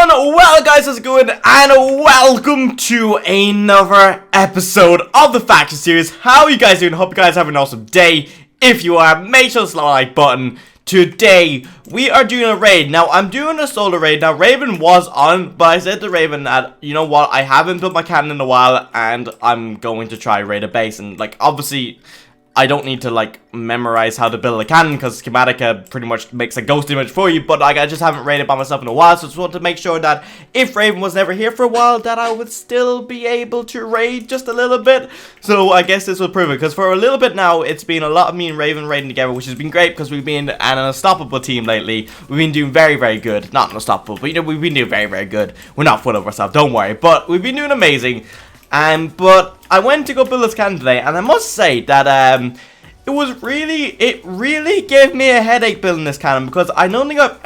everyone, well guys, how's it going? And welcome to another episode of the Faction series. How are you guys doing? Hope you guys have an awesome day. If you are, make sure to slap the like button. Today, we are doing a raid. Now, I'm doing a solo raid. Now, Raven was on, but I said to Raven that, you know what, I haven't built my cannon in a while, and I'm going to try raid a base. And, like, obviously, I don't need to, like, memorize how to build a cannon, because Schematica pretty much makes a ghost image for you, but, like, I just haven't raided by myself in a while, so I just want to make sure that if Raven was never here for a while, that I would still be able to raid just a little bit. So, I guess this will prove it, because for a little bit now, it's been a lot of me and Raven raiding together, which has been great, because we've been an unstoppable team lately. We've been doing very, very good. Not unstoppable, but, you know, we've been doing very, very good. We're not full of ourselves, don't worry, but we've been doing amazing. But I went to go build this cannon today, and I must say that, it really gave me a headache building this cannon, because I don't think I've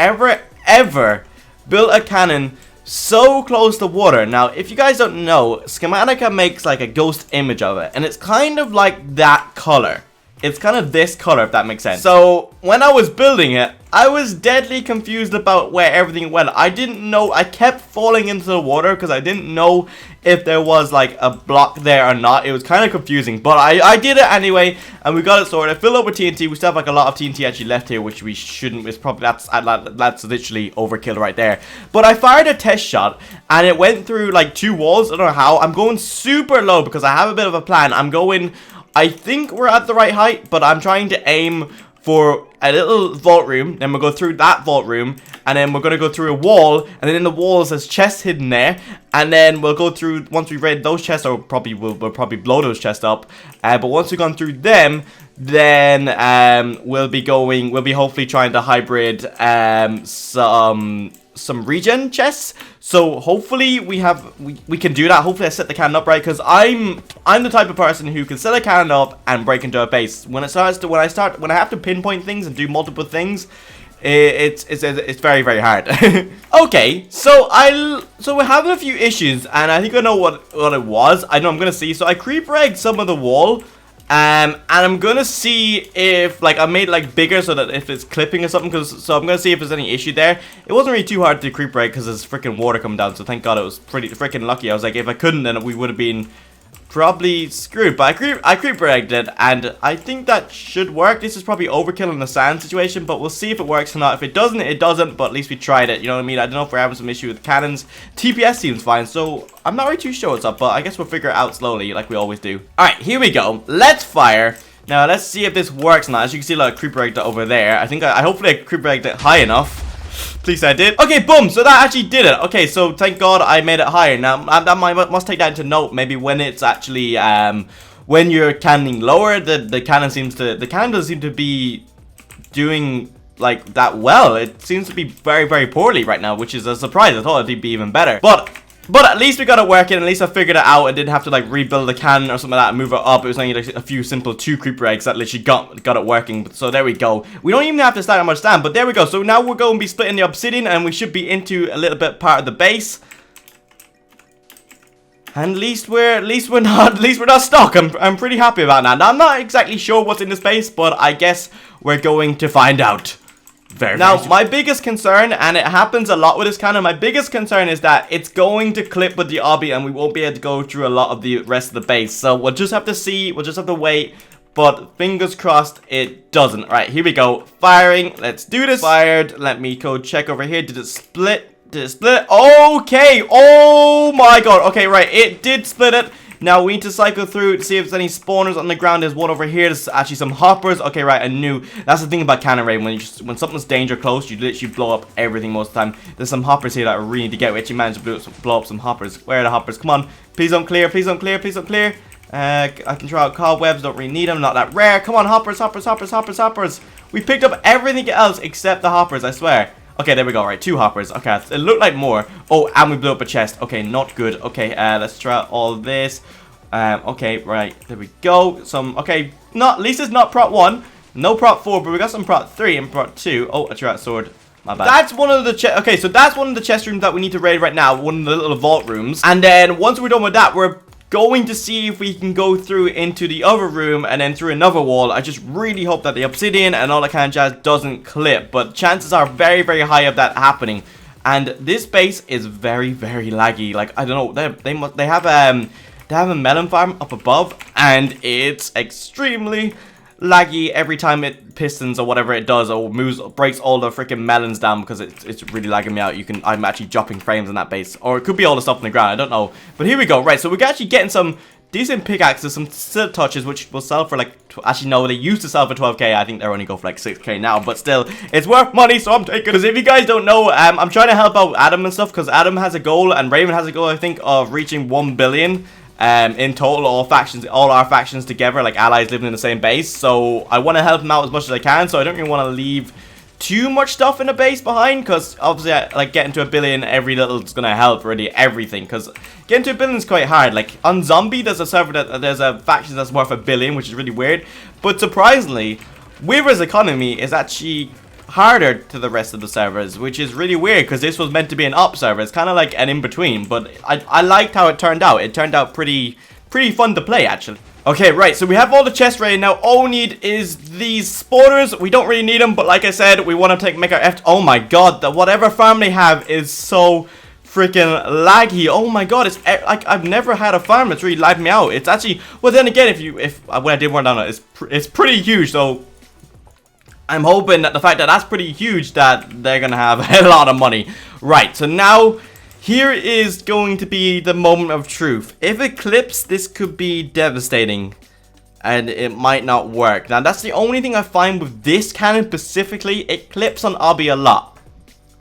ever built a cannon so close to water. Now, if you guys don't know, Schematica makes like a ghost image of it, and it's kind of like that color. It's kind of this color, if that makes sense. So, when I was building it, I was deadly confused about where everything went. I didn't know, I kept falling into the water because I didn't know if there was like a block there or not. It was kind of confusing, but I did it anyway, and we got it sorted. I filled up with TNT. We still have like a lot of TNT actually left here, which we shouldn't. It's probably, that's literally overkill right there. But I fired a test shot, and it went through like 2 walls. I don't know how. I'm going super low because I have a bit of a plan. I think we're at the right height, but I'm trying to aim for a little vault room. Then we'll go through that vault room, and then we're going to go through a wall, and then in the walls there's chests hidden there, and then we'll go through, once we raid those chests, or we'll probably blow those chests up, but once we've gone through them, then we'll be hopefully trying to hybrid some regen chests. So hopefully we can do that. Hopefully I set the cannon up right, because I'm the type of person who can set a cannon up and break into a base. When I have to pinpoint things and do multiple things, it's very, very hard. Okay, so we're having a few issues, and I think I know what it was. I know I'm gonna see. So I creeper egged some of the wall. And I'm gonna see if, like, I made it like bigger so that if it's clipping or something, so I'm gonna see if there's any issue there. It wasn't really too hard to creep right because there's freaking water coming down, so thank God it was pretty freaking lucky. I was like, if I couldn't, then we would have been probably screwed. But I creeper egged it, and I think that should work. This is probably overkill in the sand situation, but we'll see if it works or not. If it doesn't, it doesn't, but at least we tried it, you know what I mean? I don't know if we're having some issue with cannons. TPS seems fine, so I'm not really too sure what's up, but I guess we'll figure it out slowly like we always do. Alright, here we go. Let's fire. Now, let's see if this works or not. As you can see, like, creeper egged it over there. I think I hopefully I creeper egged it high enough. Please I did. Okay, boom. So that actually did it. Okay, so thank God I made it higher. Now, that must take that into note. Maybe when it's actually, when you're cannoning lower, the cannon doesn't seem to be doing like that well. It seems to be very, very poorly right now, which is a surprise. I thought it'd be even better. But at least we got it working. At least I figured it out and didn't have to like rebuild the cannon or something like that and move it up. It was only like a few simple 2 creeper eggs that literally got it working. So there we go. We don't even have to start that much down, but there we go. So now we're going to be splitting the obsidian, and we should be into a little bit part of the base. And at least we're not stuck. I'm pretty happy about that. Now I'm not exactly sure what's in this base, but I guess we're going to find out. Now, my biggest concern, and it happens a lot with this cannon, my biggest concern is that it's going to clip with the obby, and we won't be able to go through a lot of the rest of the base. So we'll just have to see, we'll just have to wait, but fingers crossed it doesn't. Right, here we go. Firing, let's do this. Fired, let me go check over here. Did it split? Did it split? Okay, oh my God. Okay, right, it did split it. Now, we need to cycle through to see if there's any spawners on the ground. There's one over here. There's actually some hoppers. Okay, right, I knew. That's the thing about cannon raid. When something's danger close, you literally blow up everything most of the time. There's some hoppers here that I really need to get. We actually managed to blow up some hoppers. Where are the hoppers? Come on. Please don't clear. Please don't clear. Please don't clear. I can throw out cobwebs. Don't really need them. Not that rare. Come on, hoppers, hoppers, hoppers, hoppers, hoppers. We picked up everything else except the hoppers, I swear. Okay, there we go. Right, 2 hoppers. Okay, it looked like more. Oh, and we blew up a chest. Okay, not good. Okay, let's try out all this. Okay, right, there we go. Okay, at least it's not prot 1, no prot 4, but we got some prot 3 and prot 2. Oh, I threw out sword. My bad. That's one of the so that's one of the chest rooms that we need to raid right now, one of the little vault rooms. And then once we're done with that, we're going to see if we can go through into the other room and then through another wall. I just really hope that the obsidian and all that kind of jazz doesn't clip, but chances are very, very high of that happening. And this base is very, very laggy. Like, I don't know, they have a melon farm up above, and it's extremely laggy every time it pistons or whatever it does, or breaks all the freaking melons down, because it's really lagging me out. I'm actually dropping frames in that base, or it could be all the stuff on the ground, I don't know. But here we go. Right, so we're actually getting some decent pickaxes, some silk touches, which will sell for like, actually no, they used to sell for 12k. I think they're only go for like 6k now, but still, it's worth money, so I'm taking it. Because if you guys don't know, I'm trying to help out Adam and stuff, because Adam has a goal, and Raven has a goal, I think, of reaching 1 billion. In total, all our factions together, like allies living in the same base. So I want to help them out as much as I can. So I don't really want to leave too much stuff in the base behind, because obviously, like, getting to 1 billion, every little is gonna help, really, everything. Because getting to 1 billion is quite hard. Like on Zombie, there's a faction that's worth 1 billion, which is really weird. But surprisingly, Weaver's economy is actually harder to the rest of the servers, which is really weird, because this was meant to be an up server. It's kind of like an in-between, but I liked how it turned out. It turned out pretty fun to play, actually. Okay, right, so we have all the chests ready now. All we need is these spawners. We don't really need them, but like I said, we want to make our oh my god, whatever farm they have is so freaking laggy. Oh my god, it's like, I've never had a farm that's really lagged me out. It's actually, well, then again, when I did run down it, it's pretty huge, so I'm hoping that the fact that that's pretty huge, that they're gonna have a lot of money. Right, so now here is going to be the moment of truth. If it clips, this could be devastating, and it might not work. Now that's the only thing I find with this cannon specifically. It clips on obby a lot,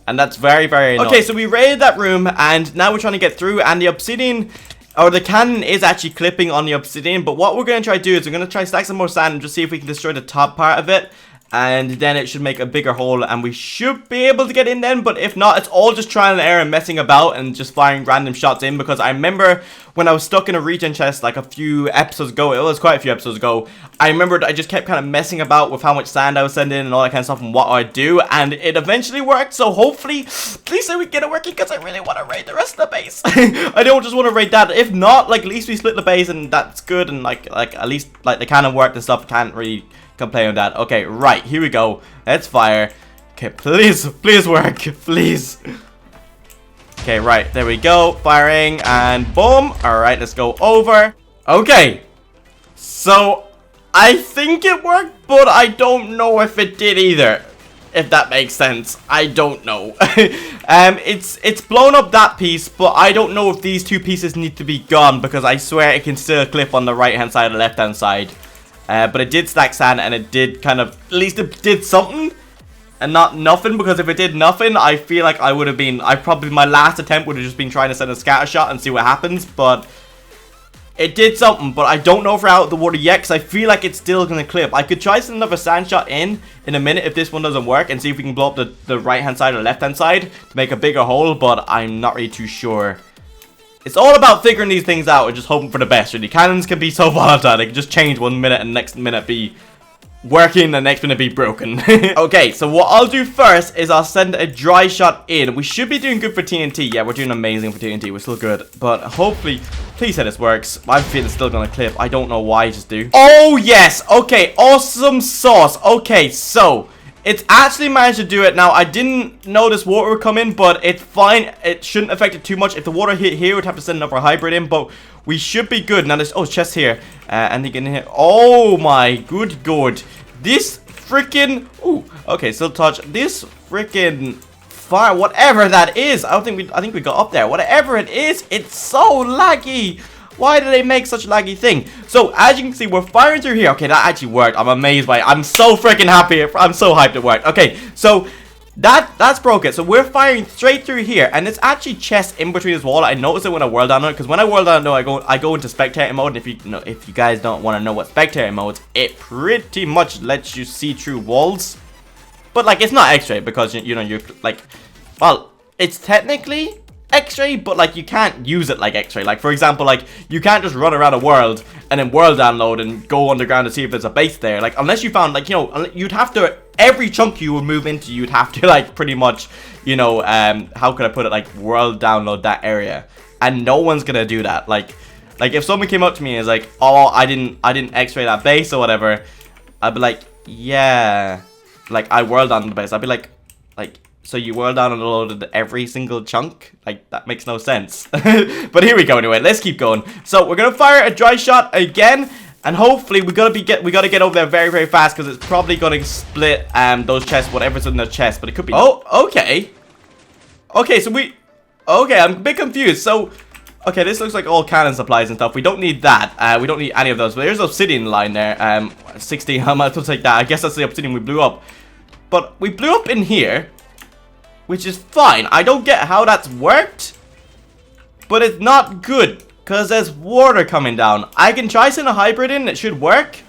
and that's very, very annoying. Okay, so we raided that room, and now we're trying to get through, and the obsidian, or the cannon, is actually clipping on the obsidian. But what we're gonna try to do is we're gonna try to stack some more sand and just see if we can destroy the top part of it. And then it should make a bigger hole, and we should be able to get in then. But if not, it's all just trial and error and messing about and just firing random shots in. Because I remember when I was stuck in a regen chest like a few episodes ago, it was quite a few episodes ago, I remembered I just kept kind of messing about with how much sand I was sending and all that kind of stuff and what I'd do, and it eventually worked. So hopefully, please say we get it working, because I really want to raid the rest of the base. I don't just want to raid that. If not, like, at least we split the base, and that's good, and like at least like the cannon worked and stuff. Can't really complain with that. Okay, right, here we go. Let's fire. Okay, please work, please. Okay, right, there we go. Firing, and boom. Alright, let's go over. Okay, so I think it worked, but I don't know if it did either, if that makes sense. I don't know. It's blown up that piece, but I don't know if these two pieces need to be gone, because I swear it can still clip on the right hand side or left hand side. But it did stack sand, and it did kind of, at least it did something, and not nothing, because if it did nothing, I feel like I would have been, probably my last attempt would have just been trying to send a scatter shot and see what happens. But it did something, but I don't know if we're out of the water yet, because I feel like it's still going to clip. I could try sending another sand shot in a minute if this one doesn't work, and see if we can blow up the right hand side or left hand side to make a bigger hole, but I'm not really too sure. It's all about figuring these things out and just hoping for the best, really. Cannons can be so volatile. They can just change 1 minute and next minute be working and the next minute be broken. Okay, so what I'll do first is I'll send a dry shot in. We should be doing good for TNT. Yeah, we're doing amazing for TNT. We're still good. But hopefully, please say this works. I feel it's still going to clip. I don't know why I just do. Oh, yes. Okay, awesome sauce. Okay, so it's actually managed to do it. Now, I didn't notice water would come in, but it's fine. It shouldn't affect it too much. If the water hit here, we'd have to send another hybrid in, but we should be good. Now, there's, oh, chest here. And they get in here. Oh, my good god. This freaking, ooh, okay, still touch. This freaking fire, whatever that is. I think we got up there. Whatever it is, it's so laggy. Why do they make such a laggy thing? So, as you can see, we're firing through here. Okay, that actually worked. I'm amazed by it. I'm so freaking happy. I'm so hyped it worked. Okay, so that's broken. So, we're firing straight through here. And it's actually chests in between this wall. I noticed it when I whirled down on it. Because when I whirled down on it, I go into spectator mode. And if you guys don't want to know what spectator mode is, it pretty much lets you see through walls. But, like, it's not X-ray. Because, you're, like, well, it's technically X-ray, but like you can't use it like X-ray. Like, for example, like you can't just run around a world and then world download and go underground to see if there's a base there. Like, unless you found, like, you'd have to, every chunk you would move into, you'd have to like pretty much, how could I put it, like world download that area, and no one's gonna do that. Like if someone came up to me and is like, oh, I didn't X-ray that base or whatever, I'd be like, yeah, like I world on the base. I'd be like, So you whirl down and loaded every single chunk? Like, that makes no sense. But here we go anyway. Let's keep going. So we're gonna fire a dry shot again. And hopefully we gotta get over there very, very fast, because it's probably gonna split those chests, whatever's in the chest. But it could be. Oh, okay. Okay, so okay, I'm a bit confused. So, okay, this looks like all cannon supplies and stuff. We don't need that. We don't need any of those. But there's obsidian line there. 16. How much will take that? I guess that's the obsidian we blew up. But we blew up in here, which is fine. I don't get how that's worked, but it's not good, because there's water coming down. I can try sending a hybrid in. It should work.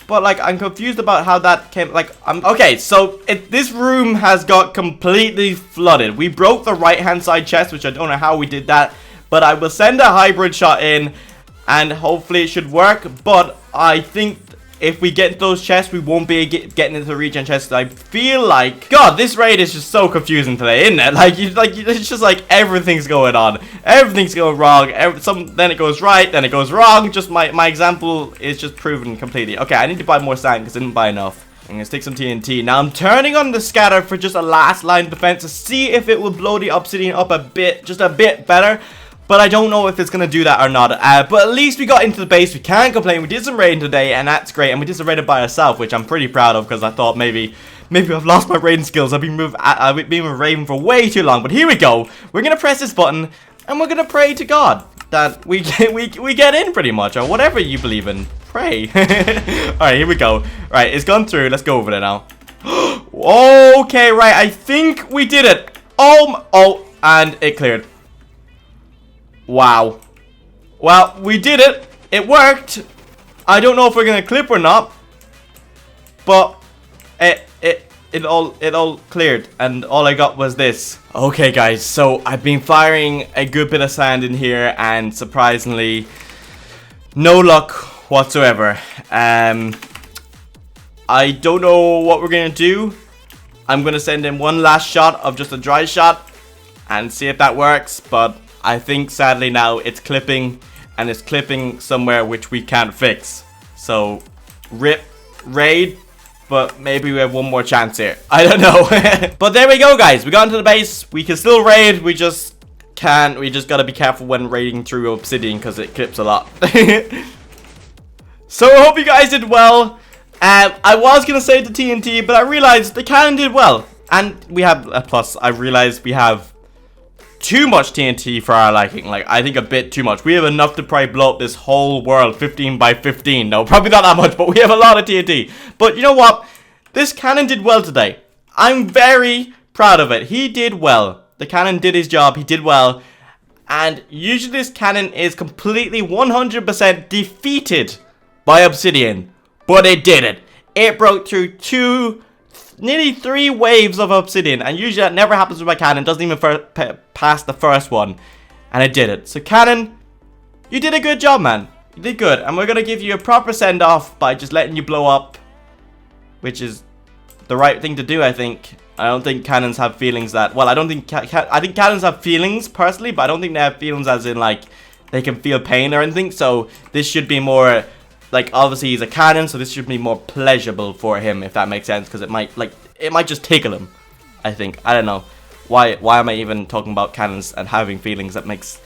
But, like, I'm confused about how that came, like, okay, so, this room has got completely flooded. We broke the right-hand side chest, which I don't know how we did that. But I will send a hybrid shot in, and hopefully it should work. But I think if we get into those chests, we won't be getting into the regen chests. I feel like, God, this raid is just so confusing today, isn't it? Like, it's just like everything's going on. Everything's going wrong. Then it goes right, then it goes wrong. Just my example is just proven completely. Okay, I need to buy more sand because I didn't buy enough. I'm gonna stick some TNT. Now I'm turning on the scatter for just a last line of defense to see if it will blow the obsidian up a bit, just a bit better. But I don't know if it's going to do that or not. But at least we got into the base. We can't complain. We did some raiding today, and that's great. And we did some raiding by ourselves, which I'm pretty proud of, because I thought maybe I've lost my raiding skills. I've been with Raven for way too long. But here we go. We're going to press this button, and we're going to pray to God that we get in, pretty much, or whatever you believe in. Pray. Alright, here we go. Alright, it's gone through. Let's go over there now. Okay, right. I think we did it. Oh, and it cleared. Wow. Well, we did it. It worked. I don't know if we're gonna clip or not, but it all cleared, and all I got was this. Okay, guys. So I've been firing a good bit of sand in here, and surprisingly, no luck whatsoever. I don't know what we're gonna do. I'm gonna send in one last shot of just a dry shot and see if that works, but I think sadly now it's clipping, and it's clipping somewhere which we can't fix. So rip raid, but maybe we have one more chance here. I don't know. But there we go, guys. We got into the base. We can still raid. We just can't. We just gotta be careful when raiding through obsidian, because it clips a lot. So I hope you guys did well. I was gonna save the TNT, but I realized the cannon did well, and we have a plus. I realized we have too much TNT for our liking. Like, I think a bit too much. We have enough to probably blow up this whole world 15 by 15. No, probably not that much, but we have a lot of TNT. But you know what? This cannon did well today. I'm very proud of it. He did well. The cannon did his job. He did well. And usually this cannon is completely 100% defeated by obsidian. But it didn't. It broke through nearly 3 waves of obsidian, and usually that never happens with my cannon. Doesn't even pass the first one, and it did it. So cannon, you did a good job, man. You did good, and we're gonna give you a proper send off by just letting you blow up, which is the right thing to do, I think. I don't think cannons have feelings that, well, I don't think I think cannons have feelings personally, but I don't think they have feelings as in like they can feel pain or anything. So this should be more like, obviously he's a cannon, so this should be more pleasurable for him, if that makes sense, because it might just tickle him, I think. I don't know why am I even talking about cannons and having feelings. That makes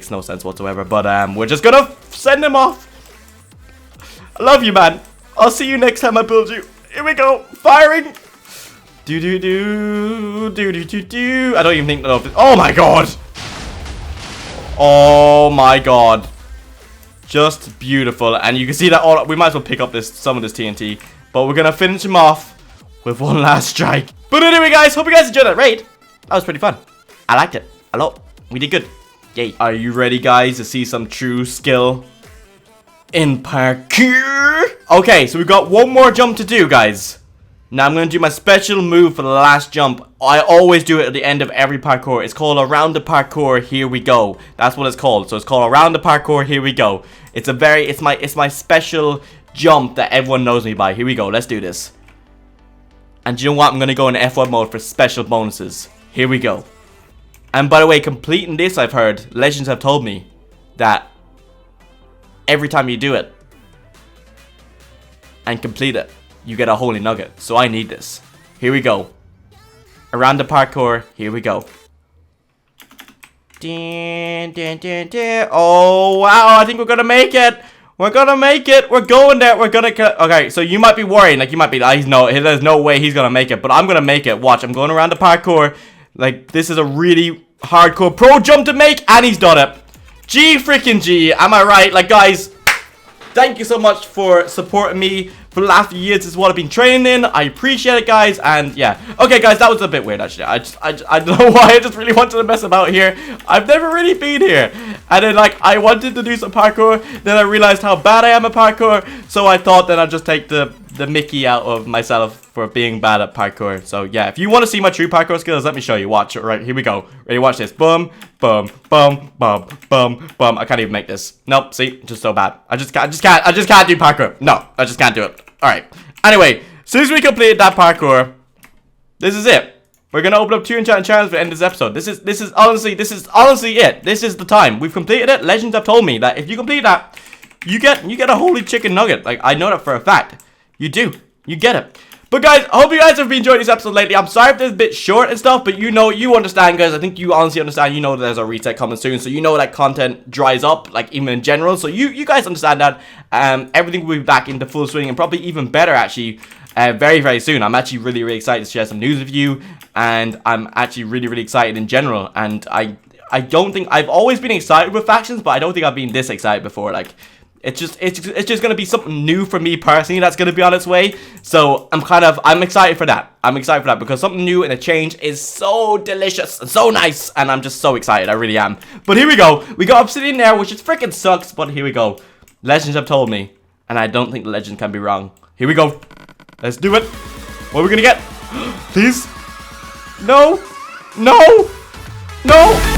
no sense whatsoever. But we're just gonna send him off. I love you, man. I'll see you next time I build you. Here we go, firing. Do do do do do do do. I don't even think that. Oh my god. Oh my god. Just beautiful. And you can see that all, we might as well pick up some of this TNT, but we're gonna finish him off with one last strike. But anyway, guys, hope you guys enjoyed that raid. That was pretty fun. I liked it a lot. We did good. Yay. Are you ready, guys, to see some true skill in parkour? Okay, so we've got one more jump to do, guys. Now I'm going to do my special move for the last jump. I always do it at the end of every parkour. It's called Around the Parkour, Here We Go. That's what it's called. So it's called Around the Parkour, Here We Go. It's my special jump that everyone knows me by. Here we go. Let's do this. And you know what? I'm going to go in F1 mode for special bonuses. Here we go. And by the way, completing this, I've heard, legends have told me that every time you do it and complete it, you get a holy nugget. So I need this. Here we go. around the parkour. Here we go. Oh, wow. I think we're gonna make it. We're gonna make it. We're going there. We're gonna... Okay, so you might be worrying. Like, you might be like, no, there's no way he's gonna make it. But I'm gonna make it. Watch, I'm going around the parkour. Like, this is a really hardcore pro jump to make. And he's done it. G freaking G. Am I right? Like, guys, thank you so much for supporting me for the last few years. This is what I've been training in. I appreciate it, guys. And yeah. Okay, guys, that was a bit weird, actually. I don't know why. I just really wanted to mess about here. I've never really been here. And then, like, I wanted to do some parkour. Then I realized how bad I am at parkour. So I thought that I'd just take the mickey out of myself for being bad at parkour. So yeah, if you want to see my true parkour skills, let me show you. Watch. Right, here we go. Ready? Watch this. Boom, boom, boom, boom, boom, boom. I can't even make this. Nope. See, just so bad. I just can't do parkour. No, I just can't do it. All right. Anyway, as soon as we completed that parkour, this is it. We're gonna open up 2 enchanted channels for the end of this episode. This is honestly it. This is the time. We've completed it. Legends have told me that if you complete that, you get a holy chicken nugget. Like, I know that for a fact. You do. You get it. But guys, I hope you guys have been enjoying this episode lately. I'm sorry if it's a bit short and stuff, but you understand, guys. I think you honestly understand. You know that there's a reset coming soon, so you know that content dries up, like, even in general. So you guys understand that. Everything will be back into full swing, and probably even better, actually, very, very soon. I'm actually really, really excited to share some news with you, and I'm actually really, really excited in general. And I don't think I've always been excited with factions, but I don't think I've been this excited before. Like, it's just gonna be something new for me personally that's gonna be on its way. So I'm excited for that. I'm excited for that because something new and a change is so delicious and so nice, and I'm just so excited. I really am. But here we go. We got Obsidian there, which is freaking sucks. But here we go. Legends have told me, and I don't think the legend can be wrong. Here we go. Let's do it. What are we gonna get? Please. No. No. No.